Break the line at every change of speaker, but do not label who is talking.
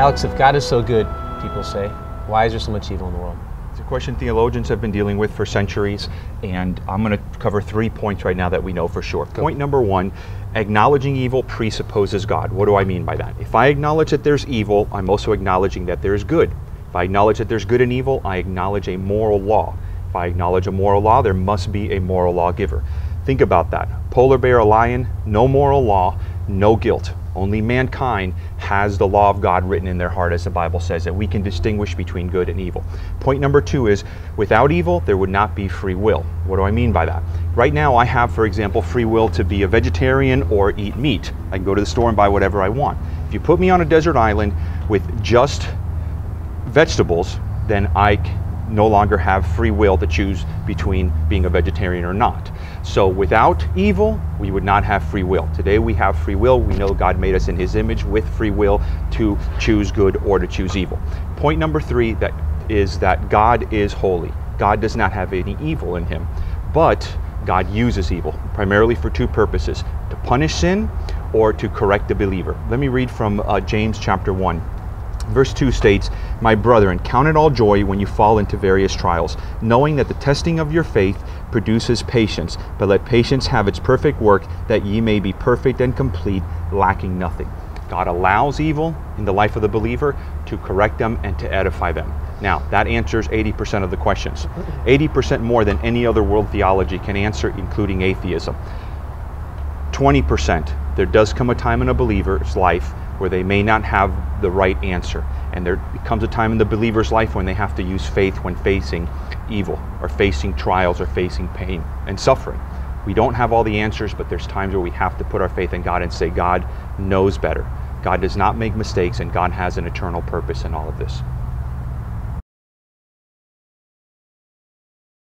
Alex, if God is so good, people say, why is there so much evil in the world?
It's a question theologians have been dealing with for centuries, and I'm going to cover 3 points right now that we know for sure. Point number 1, acknowledging evil presupposes God. What do I mean by that? If I acknowledge that there's evil, I'm also acknowledging that there's good. If I acknowledge that there's good and evil, I acknowledge a moral law. If I acknowledge a moral law, there must be a moral lawgiver. Think about that. Polar bear, a lion, no moral law, no guilt. Only mankind has the law of God written in their heart, as the Bible says, that we can distinguish between good and evil. Point number 2 is, without evil, there would not be free will. What do I mean by that? Right now, I have, for example, free will to be a vegetarian or eat meat. I can go to the store and buy whatever I want. If you put me on a desert island with just vegetables, then I no longer have free will to choose between being a vegetarian or not. So without evil, we would not have free will. Today we have free will. We know God made us in His image with free will to choose good or to choose evil. Point number 3 is that God is holy. God does not have any evil in Him, but God uses evil primarily for 2 purposes: to punish sin or to correct the believer. Let me read from James chapter 1. Verse 2 states, "My brethren, count it all joy when you fall into various trials, knowing that the testing of your faith produces patience. But let patience have its perfect work, that ye may be perfect and complete, lacking nothing." God allows evil in the life of the believer to correct them and to edify them. Now, that answers 80% of the questions. 80% more than any other world theology can answer, including atheism. 20%, there does come a time in a believer's life where they may not have the right answer. And there comes a time in the believer's life when they have to use faith when facing evil, or facing trials, or facing pain and suffering. We don't have all the answers, but there's times where we have to put our faith in God and say, God knows better. God does not make mistakes, and God has an eternal purpose in all of this.